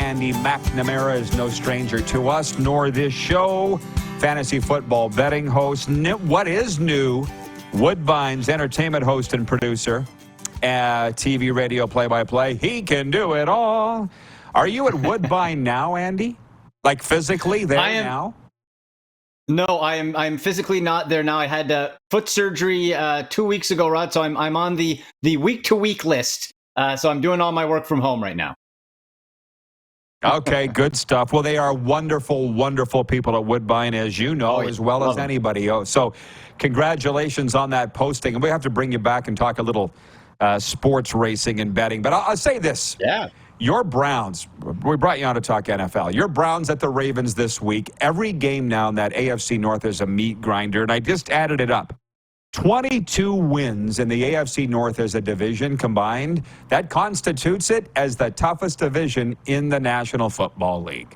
Andy McNamara is no stranger to us, nor this show. Fantasy football betting host. What is new? Woodbine's entertainment host and producer. TV, radio, play-by-play. He can do it all. Are you at Woodbine now, Andy? Like physically there now? No, I'm physically not there now. I had foot surgery 2 weeks ago, Rod. So I'm on the week-to-week list. So I'm doing all my work from home right now. Okay, good stuff. Well, they are wonderful, wonderful people at Woodbine, as you know, as well as anybody. So congratulations on that posting. And we have to bring you back and talk a little sports racing and betting. But I'll say this. Yeah. Your Browns, we brought you on to talk NFL. Your Browns at the Ravens this week. Every game now in that AFC North is a meat grinder. And I just added it up. 22 wins in the AFC North as a division combined. That constitutes it as the toughest division in the National Football League.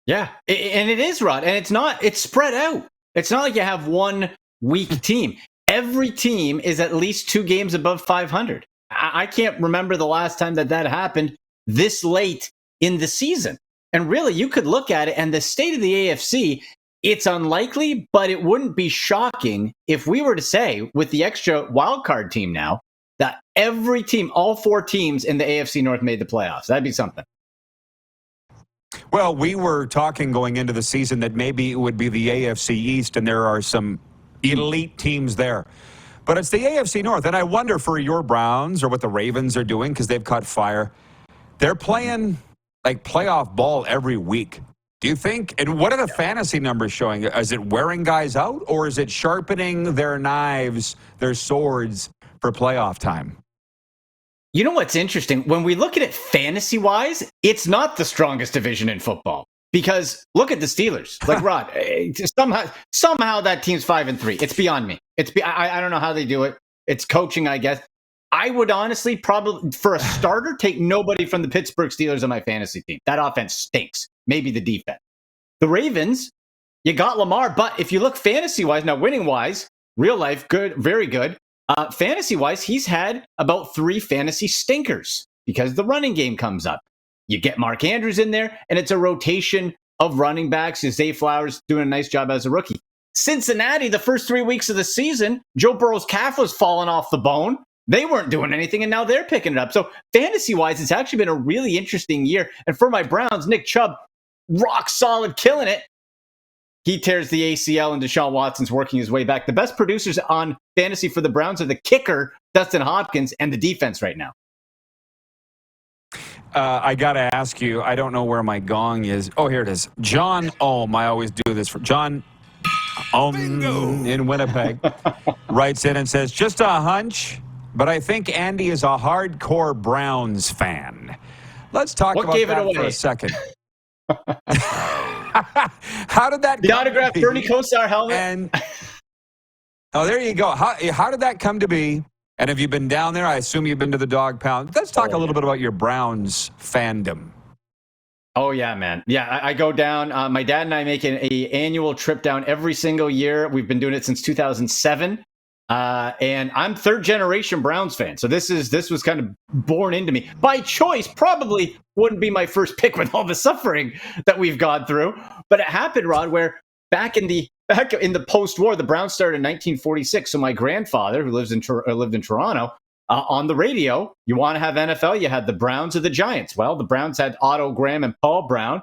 Yeah, and it is, Rod. And it's spread out. It's not like you have one weak team. Every team is at least 2 games above 500. I can't remember the last time that happened this late in the season. And really, you could look at it, and the state of the AFC, it's unlikely, but it wouldn't be shocking if we were to say, with the extra wildcard team now, that every team, all 4 teams in the AFC North made the playoffs. That'd be something. Well, we were talking going into the season that maybe it would be the AFC East, and there are some elite teams there. But it's the AFC North, and I wonder for your Browns or what the Ravens are doing because they've caught fire. They're playing like playoff ball every week. Do you think, and what are the fantasy numbers showing? Is it wearing guys out, or is it sharpening their knives, their swords for playoff time? You know what's interesting? When we look at it fantasy-wise, it's not the strongest division in football. Because look at the Steelers. Like, Rod, somehow that team's 5-3. It's beyond me. I don't know how they do it. It's coaching, I guess. I would honestly probably, for a starter, take nobody from the Pittsburgh Steelers on my fantasy team. That offense stinks. Maybe the defense. The Ravens, you got Lamar, but if you look fantasy-wise, now winning-wise, real life, good, very good. Fantasy-wise, he's had about 3 fantasy stinkers because the running game comes up. You get Mark Andrews in there, and it's a rotation of running backs. Zay Flowers doing a nice job as a rookie. Cincinnati, the first 3 weeks of the season, Joe Burrow's calf was falling off the bone. They weren't doing anything, and now they're picking it up. So fantasy-wise, it's actually been a really interesting year. And for my Browns, Nick Chubb, rock solid, killing it. He tears the ACL, and Deshaun Watson's working his way back. The best producers on fantasy for the Browns are the kicker, Dustin Hopkins, and the defense right now. I got to ask you, I don't know where my gong is. Oh, here it is. John Ohm, I always do this for John Ohm in Winnipeg, writes in and says, just a hunch, but I think Andy is a hardcore Browns fan. Let's talk about that for a second. How did that the autographed Bernie Kosar helmet? And, there you go. How did that come to be? And have you been down there? I assume you've been to the dog pound. Let's talk a little bit about your Browns fandom. Oh, yeah, man. Yeah, I go down. My dad and I make an annual trip down every single year. We've been doing it since 2007. And I'm 3rd-generation Browns fan. So this was kind of born into me. By choice, probably wouldn't be my first pick with all the suffering that we've gone through. But it happened, Rod, where back in the post-war, the Browns started in 1946. So my grandfather, who lived in Toronto, on the radio, you want to have NFL, you had the Browns or the Giants. Well, the Browns had Otto Graham and Paul Brown.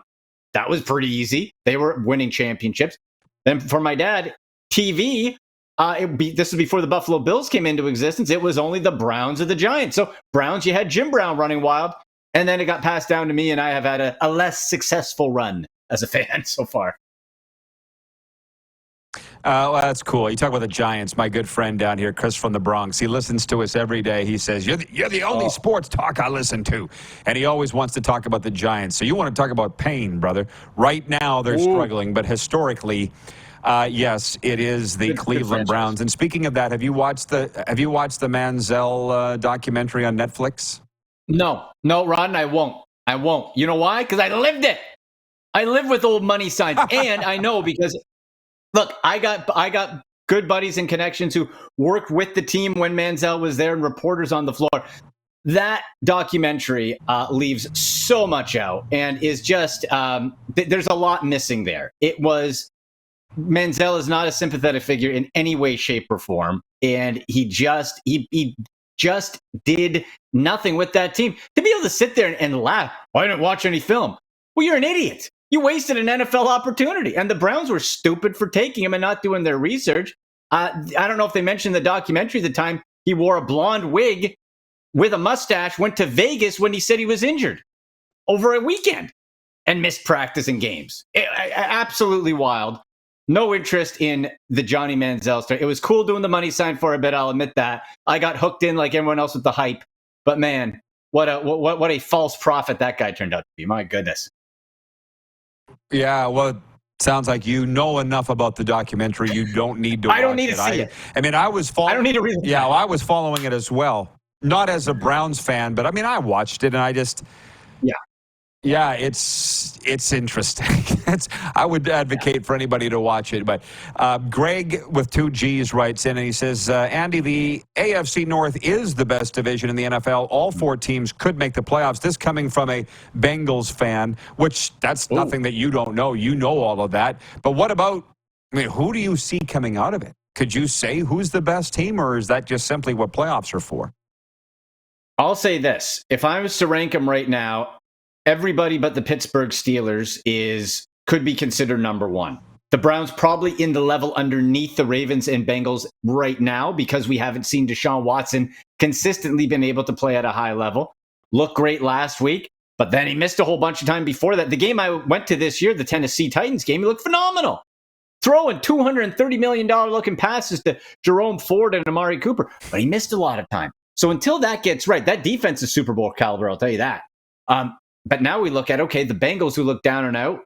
That was pretty easy. They were winning championships. Then for my dad, TV, this was before the Buffalo Bills came into existence. It was only the Browns or the Giants. So Browns, you had Jim Brown running wild. And then it got passed down to me, and I have had a less successful run as a fan so far. Well, that's cool. You talk about the Giants. My good friend down here, Chris from the Bronx, he listens to us every day. He says, you're the only sports talk I listen to. And he always wants to talk about the Giants. So you want to talk about pain, brother. Right now, they're struggling. But historically, yes, it is the Cleveland Browns. And speaking of that, have you watched the Manziel documentary on Netflix? No, Ron, I won't. You know why? Because I lived it. I live with old money signs. And I know because... Look, I got good buddies and connections who worked with the team when Manziel was there and reporters on the floor. that documentary leaves so much out and is just there's a lot missing there. It was Manziel is not a sympathetic figure in any way, shape, or form, and he just did nothing with that team. To be able to sit there and laugh, I didn't watch any film. Well, you're an idiot. You wasted an NFL opportunity, and the Browns were stupid for taking him and not doing their research. I don't know if they mentioned the documentary the time he wore a blonde wig with a mustache, went to Vegas when he said he was injured over a weekend and missed practice and games. Absolutely wild. No interest in the Johnny Manziel story. It was cool doing the money sign for a bit, I'll admit that. I got hooked in like everyone else with the hype. But man, what a false prophet that guy turned out to be. My goodness. Yeah, well, it sounds like you know enough about the documentary. You don't need to watch it. I don't need to see it. I mean, I don't need to read it. Yeah, well, I was following it as well. Not as a Browns fan, but I mean, I watched it and I just... Yeah, it's interesting. I would advocate for anybody to watch it. But Greg with 2 G's writes in and he says, Andy, the AFC North is the best division in the NFL. All 4 teams could make the playoffs. This coming from a Bengals fan, which that's nothing that you don't know. You know all of that. But what about, I mean, who do you see coming out of it? Could you say who's the best team, or is that just simply what playoffs are for? I'll say this. If I was to rank them right now, everybody but the Pittsburgh Steelers could be considered number 1. The Browns probably in the level underneath the Ravens and Bengals right now because we haven't seen Deshaun Watson consistently been able to play at a high level. Looked great last week, but then he missed a whole bunch of time before that. The game I went to this year, the Tennessee Titans game, he looked phenomenal. Throwing $230 million looking passes to Jerome Ford and Amari Cooper, but he missed a lot of time. So until that gets right, that defense is Super Bowl caliber, I'll tell you that. But now we look at, okay, the Bengals who look down and out,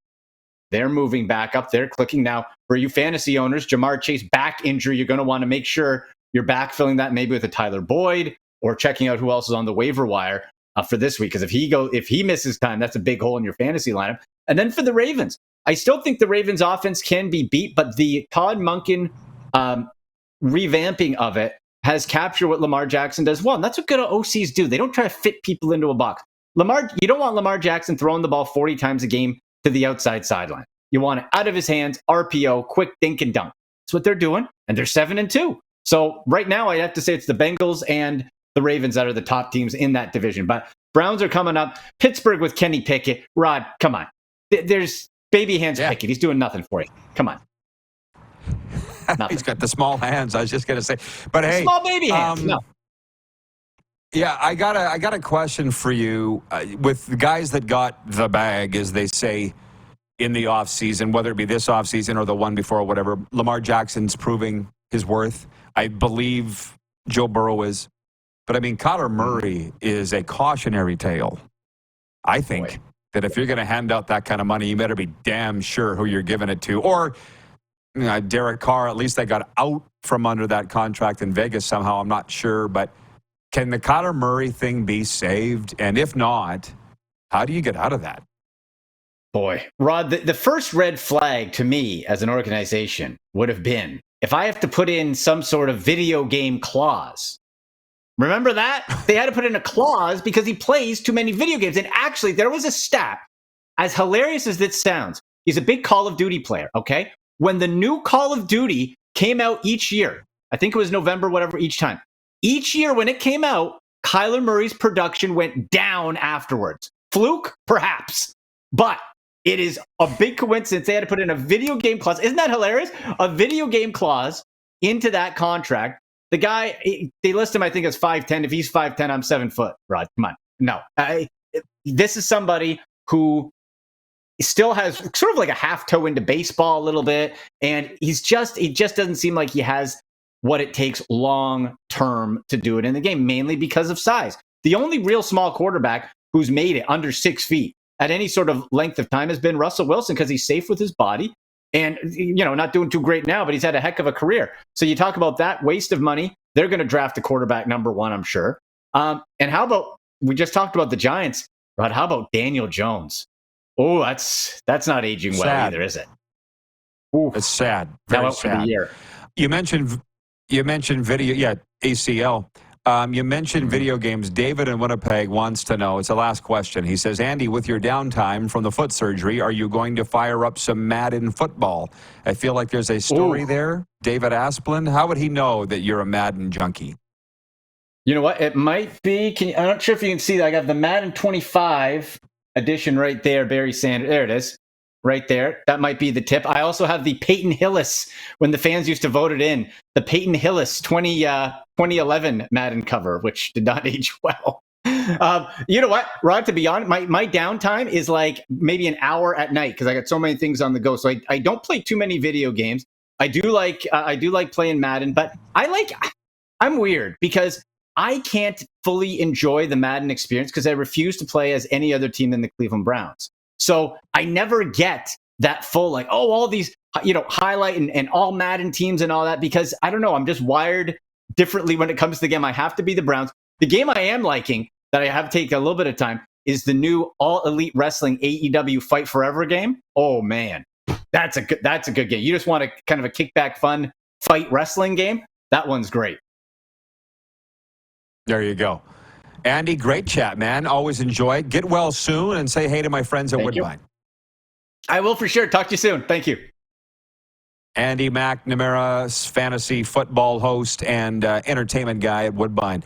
they're moving back up. They're clicking now. For you fantasy owners, Jamar Chase back injury, you're going to want to make sure you're backfilling that maybe with a Tyler Boyd or checking out who else is on the waiver wire for this week. Because if he misses time, that's a big hole in your fantasy lineup. And then for the Ravens, I still think the Ravens offense can be beat, but the Todd Monken revamping of it has captured what Lamar Jackson does well. And that's what good OCs do. They don't try to fit people into a box. You don't want Lamar Jackson throwing the ball 40 times a game to the outside sideline. You want it out of his hands, RPO, quick dink and dunk. That's what they're doing, and they're 7-2. So right now, I have to say it's the Bengals and the Ravens that are the top teams in that division. But Browns are coming up. Pittsburgh with Kenny Pickett. Rod, come on. There's baby hands Pickett. He's doing nothing for you. Come on. He's got the small hands. I was just going to say. But hey. Small baby hands. No. Yeah, I got a question for you. With the guys that got the bag, as they say, in the offseason, whether it be this offseason or the one before or whatever, Lamar Jackson's proving his worth. I believe Joe Burrow is. But, I mean, Kyler Murray is a cautionary tale. I think that if you're going to hand out that kind of money, you better be damn sure who you're giving it to. Or Derek Carr, at least they got out from under that contract in Vegas somehow. I'm not sure, but can the Kyler Murray thing be saved? And if not, how do you get out of that? Boy, Rod, the first red flag to me as an organization would have been if I have to put in some sort of video game clause. Remember that? They had to put in a clause because he plays too many video games. And actually, there was a stat, as hilarious as this sounds, he's a big Call of Duty player, okay? When the new Call of Duty came out each year, I think it was November, whatever, each time. Each year when it came out, Kyler Murray's production went down afterwards. Fluke? Perhaps. But it is a big coincidence they had to put in a video game clause. Isn't that hilarious? A video game clause into that contract. The guy, they list him, I think, as 5'10". If he's 5'10", I'm 7 foot. Rod, come on. No. This is somebody who still has sort of like a half toe into baseball a little bit. And he just doesn't seem like he has what it takes long term to do it in the game, mainly because of size. The only real small quarterback who's made it under 6 feet at any sort of length of time has been Russell Wilson because he's safe with his body and, not doing too great now, but he's had a heck of a career. So you talk about that waste of money. They're going to draft a quarterback number 1, I'm sure. And how about, we just talked about the Giants, but how about Daniel Jones? Oh, that's not aging well either, is it? Ooh, it's sad. Very sad. For the year. You mentioned video, ACL. You mentioned video games. David in Winnipeg wants to know. It's the last question. He says, Andy, with your downtime from the foot surgery, are you going to fire up some Madden football? I feel like there's a story there. David Asplund, how would he know that you're a Madden junkie? You know what? It might be. I'm not sure if you can see that. I got the Madden 25 edition right there, Barry Sanders. There it is. Right there. That might be the tip. I also have the Peyton Hillis, when the fans used to vote it in, the Peyton Hillis 2011 Madden cover, which did not age well. You know what, Rod, to be honest, my downtime is like maybe an hour at night because I got so many things on the go. So I don't play too many video games. I do like playing Madden, but I'm weird because I can't fully enjoy the Madden experience because I refuse to play as any other team than the Cleveland Browns. So I never get that full, like, oh, all these, highlight and all Madden teams and all that, because I don't know, I'm just wired differently when it comes to the game. I have to be the Browns. The game I am liking that I have to take a little bit of time is the new All Elite Wrestling AEW Fight Forever game. Oh man, that's a good game. You just want a kind of a kickback, fun fight wrestling game. That one's great. There you go. Andy, great chat, man. Always enjoy. Get well soon and say hey to my friends at Woodbine. I will for sure. Talk to you soon. Thank you. Andy McNamara, fantasy football host and entertainment guy at Woodbine.